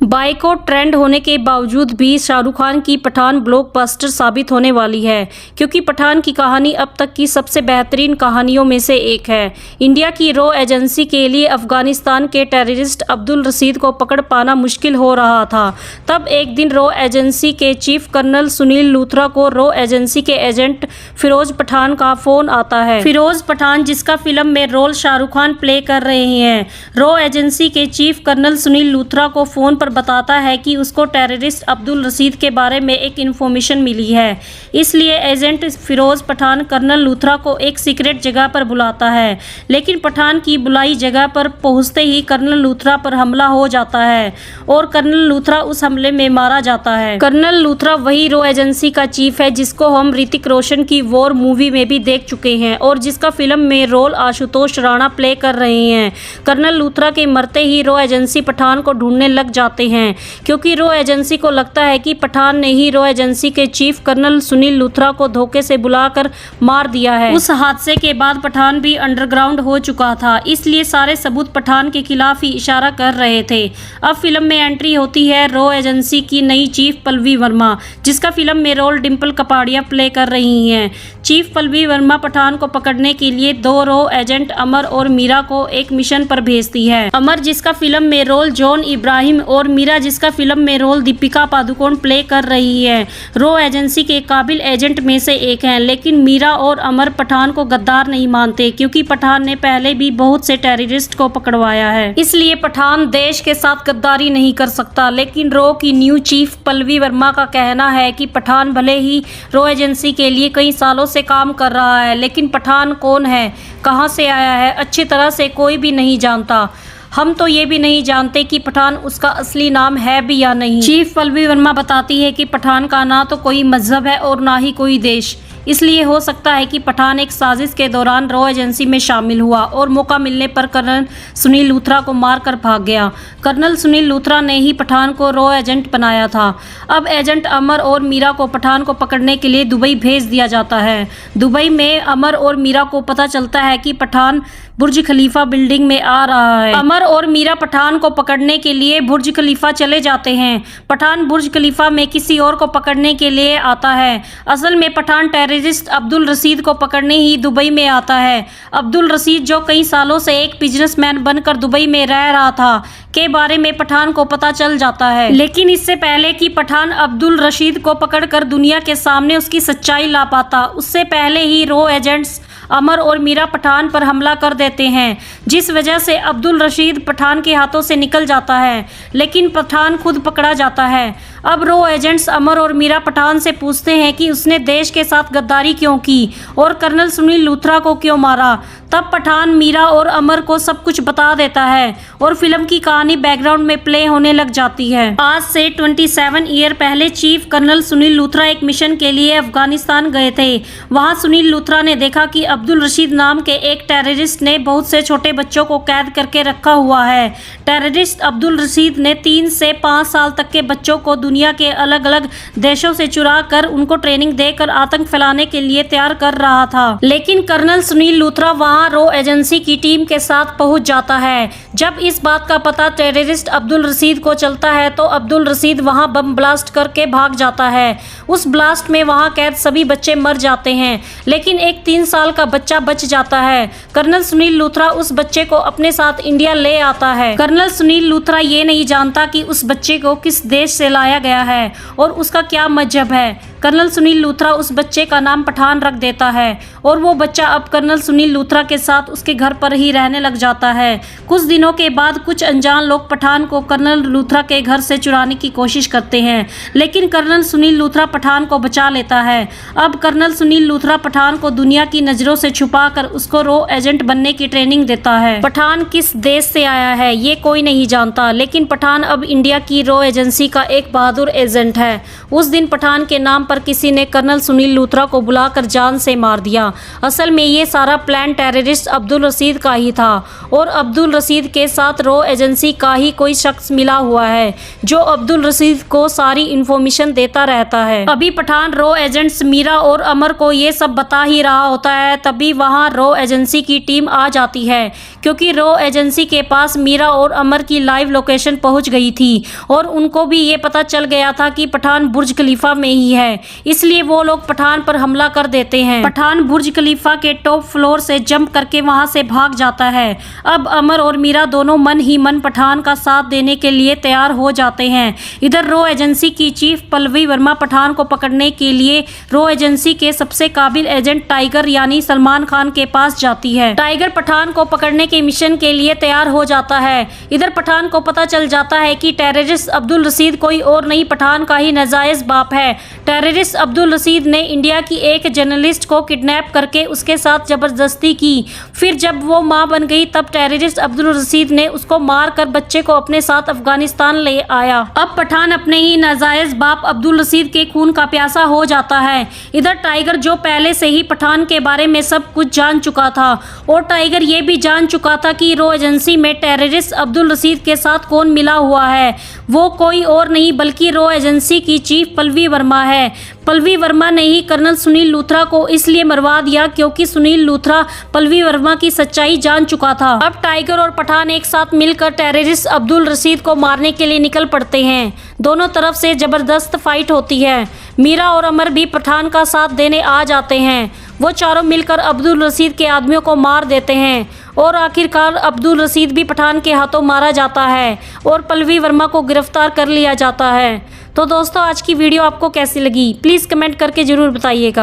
Boycott trend होने के बावजूद भी शाहरुख खान की पठान ब्लॉकबस्टर साबित होने वाली है, क्योंकि पठान की कहानी अब तक की सबसे बेहतरीन कहानियों में से एक है। इंडिया की रॉ एजेंसी के लिए अफगानिस्तान के टेररिस्ट अब्दुल रशीद को पकड़ पाना मुश्किल हो रहा था। तब एक दिन रॉ एजेंसी के चीफ कर्नल सुनील लूथरा को रॉ एजेंसी के एजेंट फिरोज पठान का फोन आता है। फिरोज पठान, जिसका फिल्म में रोल शाहरुख खान प्ले कर रहे हैं, रॉ एजेंसी के चीफ कर्नल सुनील लूथरा को फोन पर बताता है कि उसको टेररिस्ट अब्दुल रशीद के बारे में एक इन्फॉर्मेशन मिली है। इसलिए एजेंट फिरोज पठान कर्नल लूथरा को एक सीक्रेट जगह पर बुलाता है, लेकिन पठान की बुलाई जगह पर पहुंचते ही कर्नल लूथरा पर हमला हो जाता है और कर्नल लूथरा उस हमले में मारा जाता है। कर्नल लूथरा वही रॉ एजेंसी का चीफ है जिसको हम ऋतिक रोशन की वॉर मूवी में भी देख चुके हैं और जिसका फिल्म में रोल आशुतोष राणा प्ले कर रहे हैं। कर्नल लूथरा के मरते ही रॉ एजेंसी पठान को ढूंढने लग जाते हैं, क्योंकि रॉ एजेंसी को लगता है कि पठान ने ही रॉ एजेंसी के चीफ कर्नल सुनील लूथरा को धोखे से बुलाकर मार दिया है। उस हादसे के बाद पठान भी अंडरग्राउंड हो चुका था, इसलिए सारे सबूत पठान के खिलाफ ही इशारा कर रहे थे। अब फिल्म में एंट्री होती है रॉ एजेंसी की नई चीफ पल्लवी वर्मा, जिसका फिल्म में रोल डिम्पल कपाड़िया प्ले कर रही हैं। चीफ पल्लवी वर्मा पठान को पकड़ने के लिए दो रॉ एजेंट अमर और मीरा को एक मिशन पर भेजती है। अमर, जिसका फिल्म में रोल जॉन इब्राहिम, और मीरा, जिसका फिल्म में रोल दीपिका पादुकोण प्ले कर रही है, रॉ एजेंसी के काबिल एजेंट में से एक हैं। लेकिन मीरा और अमर पठान को गद्दार नहीं मानते, क्योंकि पठान ने पहले भी बहुत से टेररिस्ट को पकड़वाया है, इसलिए पठान देश के साथ गद्दारी नहीं कर सकता। लेकिन रॉ की न्यू चीफ पल्लवी वर्मा का कहना है कि पठान भले ही रॉ एजेंसी के लिए कई सालों से काम कर रहा है, लेकिन पठान कौन है, कहां से आया है, अच्छी तरह से कोई भी नहीं जानता। हम तो ये भी नहीं जानते कि पठान उसका असली नाम है भी या नहीं। चीफ पल्लवी वर्मा बताती है कि पठान का ना तो कोई मजहब है और ना ही कोई देश, इसलिए हो सकता है कि पठान एक साजिश के दौरान रॉ एजेंसी में शामिल हुआ और मौका मिलने पर कर्नल सुनील लूथरा को मारकर भाग गया। कर्नल सुनील लूथरा ने ही पठान को रॉ एजेंट बनाया था। अब एजेंट अमर और मीरा को पठान को पकड़ने के लिए दुबई भेज दिया जाता है। दुबई में अमर और मीरा को पता चलता है कि पठान बुर्ज खलीफा बिल्डिंग में आ रहा है। अमर और मीरा पठान को पकड़ने के लिए बुर्ज खलीफा चले जाते हैं। पठान बुर्ज खलीफा में किसी और को पकड़ने के लिए आता है। असल में पठान टेररिस्ट अब्दुल रशीद को पकड़ने ही दुबई में आता है। अब्दुल रशीद, जो कई सालों से एक बिजनेसमैन बनकर दुबई में रह रहा था, के बारे में पठान को पता चल जाता है। लेकिन इससे पहले कि पठान अब्दुल रशीद को पकड़कर दुनिया के सामने उसकी सच्चाई ला पाता, उससे पहले ही रॉ एजेंट्स अमर और मीरा पठान पर हमला कर देते हैं, जिस वजह से अब्दुल रशीद पठान के हाथों से निकल जाता है, लेकिन पठान खुद पकड़ा जाता है। अब रॉ एजेंट्स अमर और मीरा पठान से पूछते हैं कि उसने देश के साथ गद्दारी क्यों की और कर्नल सुनील लूथरा को क्यों मारा। तब पठान मीरा और अमर को सब कुछ बता देता है और फिल्म की कहानी बैकग्राउंड में प्ले होने लग जाती है। आज से 27 ईयर पहले चीफ कर्नल सुनील लूथरा एक मिशन के लिए अफगानिस्तान गए थे। वहां सुनील लूथरा ने देखा कि अब्दुल रशीद नाम के एक टेररिस्ट ने बहुत से छोटे बच्चों को कैद करके रखा हुआ है। टेररिस्ट अब्दुल रशीद ने 3 से 5 साल तक के बच्चों को दुनिया के अलग अलग देशों से चुरा कर उनको ट्रेनिंग देकर आतंक फैलाने के लिए तैयार कर रहा था। लेकिन कर्नल सुनील लूथरा वहां रॉ एजेंसी की टीम के साथ पहुंच जाता है। जब इस बात का पता टेररिस्ट अब्दुल रशीद को चलता है तो अब्दुल रशीद वहां बम ब्लास्ट करके भाग जाता है। उस ब्लास्ट में वहां कैद सभी बच्चे मर जाते हैं, लेकिन एक 3 साल का बच्चा बच जाता है। कर्नल सुनील लूथरा उस बच्चे को अपने साथ इंडिया ले आता है। कर्नल सुनील लूथरा ये नहीं जानता कि उस बच्चे को किस देश से लाया गया है और उसका क्या मजहब है। कर्नल सुनील लूथरा उस बच्चे का नाम पठान रख देता है और वो बच्चा अब कर्नल सुनील लूथरा के साथ उसके घर पर ही रहने लग जाता है। कुछ दिनों के बाद कुछ अनजान लोग पठान को कर्नल लूथरा के घर से चुराने की कोशिश करते हैं, लेकिन कर्नल सुनील लूथरा पठान को बचा लेता है। अब कर्नल सुनील लूथरा पठान को दुनिया की नजरों से छुपाकर उसको रॉ एजेंट बनने की ट्रेनिंग देता है। पठान किस देश से आया है ये कोई नहीं जानता, लेकिन पठान अब इंडिया की रॉ एजेंसी का एक बहादुर एजेंट है। उस दिन पठान के नाम पर किसी ने कर्नल सुनील लूथरा को बुलाकर जान से मार दिया। असल में ये सारा प्लान टेररिस्ट अब्दुल रशीद का ही था और अब्दुल रशीद के साथ रॉ एजेंसी का ही कोई शख्स मिला हुआ है जो अब्दुल रशीद को सारी इंफॉर्मेशन देता रहता है। अभी पठान रॉ एजेंट्स मीरा और अमर को ये सब बता ही रहा होता है, तभी वहाँ रॉ एजेंसी की टीम आ जाती है क्योंकि रॉ एजेंसी के पास मीरा और अमर की लाइव लोकेशन पहुंच गई थी और उनको भी ये पता चल गया था कि पठान बुर्ज खलीफा में ही है, इसलिए वो लोग पठान पर हमला कर देते हैं। पठान बुर्ज खलीफा के टॉप फ्लोर से जंप करके वहां से भाग जाता है। अब अमर और मीरा दोनों मन ही मन पठान का साथ देने के लिए तैयार हो जाते हैं। इधर रॉ एजेंसी की चीफ पल्लवी वर्मा पठान को पकड़ने के लिए रॉ एजेंसी के सबसे काबिल एजेंट टाइगर यानी सलमान खान के पास जाती है। टाइगर पठान को पकड़ने के मिशन के लिए तैयार हो जाता है। इधर पठान को पता चल जाता है कि टेररिस्ट अब्दुल रशीद कोई और नहीं पठान का ही नाजायज बाप है। टेररिस्ट अब्दुल रशीद ने इंडिया की एक जर्नलिस्ट को किडनैप करके उसके साथ जबरदस्ती की। फिर जब वो मां बन गई तब टेररिस्ट अब्दुल रशीद ने उसको मार कर बच्चे को अपने साथ अफगानिस्तान ले आया। अब पठान अपने ही नाजायज बाप अब्दुल रशीद के खून का प्यासा हो जाता है। इधर टाइगर जो पहले से ही पठान के बारे में सब कुछ जान चुका था और टाइगर ये भी जान चुका था कि रॉ एजेंसी में टेररिस्ट अब्दुल रशीद के साथ कौन मिला हुआ है। वो कोई और नहीं बल्कि रॉ एजेंसी की चीफ पल्लवी वर्मा है। पल्लवी वर्मा ने ही कर्नल सुनील लूथरा को इसलिए मरवा दिया क्योंकि सुनील लूथरा पल्लवी वर्मा की सच्चाई जान चुका था। अब टाइगर और पठान एक साथ मिलकर टेररिस्ट अब्दुल रशीद को मारने के लिए निकल पड़ते हैं। दोनों तरफ से जबरदस्त फाइट होती है। मीरा और अमर भी पठान का साथ देने आ जाते हैं। वो चारों मिलकर अब्दुल रशीद के आदमियों को मार देते हैं और आखिरकार अब्दुल रशीद भी पठान के हाथों मारा जाता है और पल्लवी वर्मा को गिरफ्तार कर लिया जाता है। तो दोस्तों आज की वीडियो आपको कैसी लगी प्लीज़ कमेंट करके ज़रूर बताइएगा।